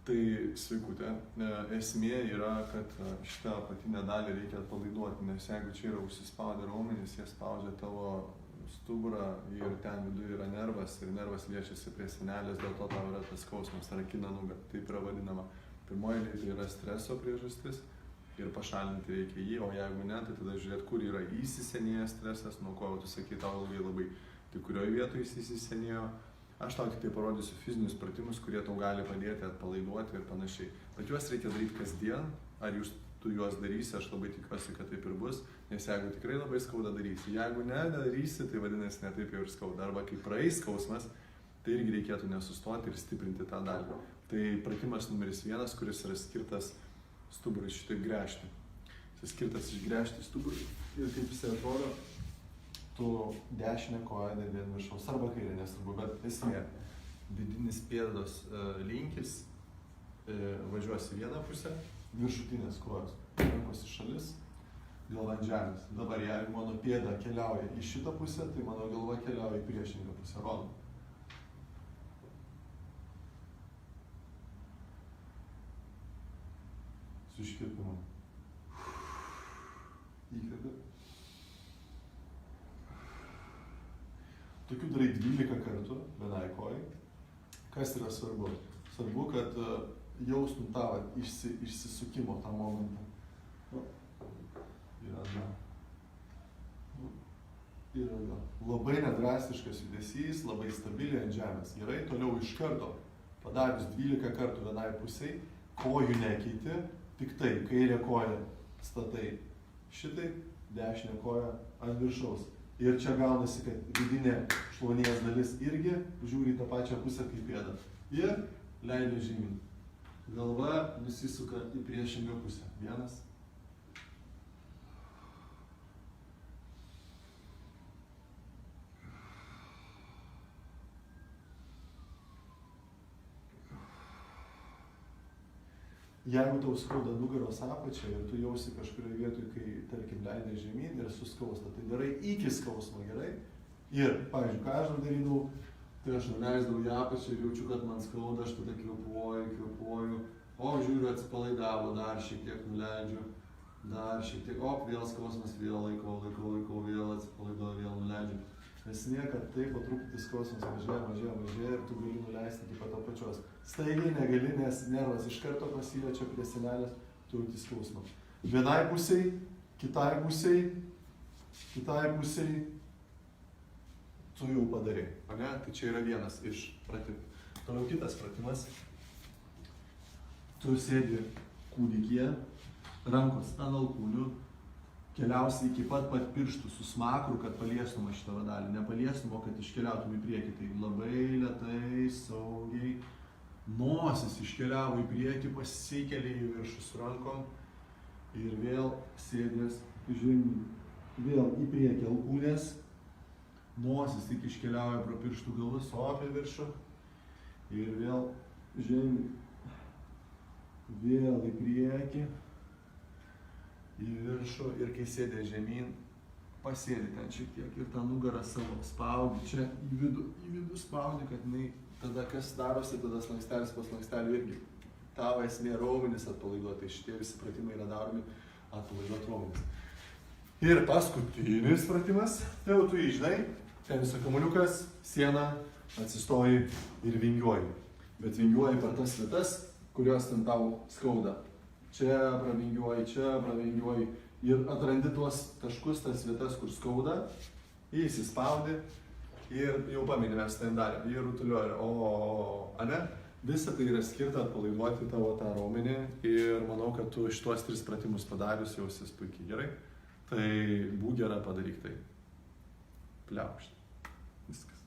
Tai sveikutė, esmė yra, kad šitą apatinę dalį reikia atpalaiduoti, nes jeigu čia yra užsispaudę raumenys, jie spaudžia tavo stuburą ir ten viduje yra nervas ir nervas liečiasi prie sienelės, dėl to tau yra tas skausmas, rakina nugarą, taip yra vadinama. Pirmoji eilė tai yra streso priežastis ir pašalinti reikia jį, o jeigu ne, tai tada žiūrėt, kur yra įsisenėjęs stresas, nuo ko tu sakai, tau labai, tai kurioje vietoje jis įsisenėjo. Aš tau tik tai parodysiu fizinius pratimus, kurie tau gali padėti atpalaiduoti ir panašiai. Bet juos reikia daryti kasdien, ar tu juos darysi, aš labai tikiuosi, kad taip ir bus, nes jeigu tikrai labai skauda darysi, jeigu nedarysi, tai vadinasi ne taip jau ir skauda. Arba kai praeis skausmas, tai irgi reikėtų nesustoti ir stiprinti tą dalį. Tai pratimas numeris 1, kuris yra skirtas stuburui šitaip gręžti. Jis skirtas išgręžti stuburui ir kaip jisai atrodo, tu dešinę koją dedi ant viršaus arba kairę, nesvarbu, bet esmė, vidinis pėdos linkis važiuosi į vieną pusę, viršutinės kojos, rankos į šalis, galva ant žemės. Dabar jeigu mano pėda keliauja į šitą pusę, tai mano galva keliauja į priešingą pusę. Rodom. Su iškvėpimu. Įkvėpi. Tokių darai 12 kartų vienai kojai. Kas yra svarbu? Svarbu, kad jaustum tą išsisukimo tą momentą. Ir atgal. Ir atgal. Labai nedrastiškas judesys, labai stabiliai ant žemės. Gerai, toliau iš karto padarius 12 kartų vienai pusiai, kojų nekeiti, tik tai kairę koją statai šitaip, dešinę koją ant viršaus. Ir čia gaunasi, kad vidinė šlaunies dalis irgi žiūri į tą pačią pusę kaip pėda. Ir leidžia žemyn. Galva nusisuka į priešingą pusę. Vienas. Jeigu tau skauda nugaros apačią ir tu jausi kažkurioje vietoje, kai, tarkim, leidai žemyn ir suskausta, tai darai iki skausmo, gerai? Ir, pavyzdžiui, ką aš darydavau, tai aš nuleisdavau į apačią ir jaučiu, kad man skauda, aš tada kvėpuoju, o žiūriu, atsipalaidavo, dar šiek tiek nuleidžiu, dar šiek tiek, vėl skausmas, vėl laikau, vėl atsipalaiduoju, vėl nuleidžiu. Esmė, kad taip po truputį skausmas mažėja ir tu gali nuleisti iki pat apačios. Staigiai negali, nes nervas iš karto pasiliečia prie sienelės, tu jauti skausmą. Vienai pusiai, kitai pusiai, tu jau padarai. Ne? Tai čia yra vienas iš pratimų. Toliau kitas pratimas. Tu sėdi kūdikyje, rankos ant alkūnių, keliausi iki pat pirštų su smakru, kad paliestum šitą vadalį. Nepaliestum, o kad iškeliautum į priekį. Tai labai lėtai, saugiai. Nosis iškeliavo į priekį, pasikeli į viršų su rankom. Ir vėl sėdės žemyn. Vėl į priekį alkūnės. Nosis tik iškeliauja pro pirštų galus, o apie viršų. Ir vėl žemyn. Vėl į priekį. Į viršų ir kai sėdė žemyn, pasėdi ten šiek tiek ir tą nugarą savo spaudi čia į vidų spaudi, kad jinai tada kas darosi, tada slankstelis po slankstelio irgi. Tavo esmė raumenis atpalaiduoti, tai šitie visi pratimai yra daromi atpalaiduoti raumenis. Ir paskutinis pratimas, tai jau tu žinai, teniso kamuoliukas, siena, atsistoji ir vingiuoji. Bet vingiuoji per tas vietas, kurios ten tau skauda. Čia pravingiuoji ir atrandi tuos taškus, tas vietas, kur skauda, įsispaudi ir jau paminėmės ten darėm, ir rutuliuoji, ane? Visa tai yra skirta atpalaiduoti tavo tą raumenį ir manau, kad tu šitos 3 pratimus padarius jausis puikiai, gerai? Tai būk gera, padaryk tai. Pliaukšt. Viskas.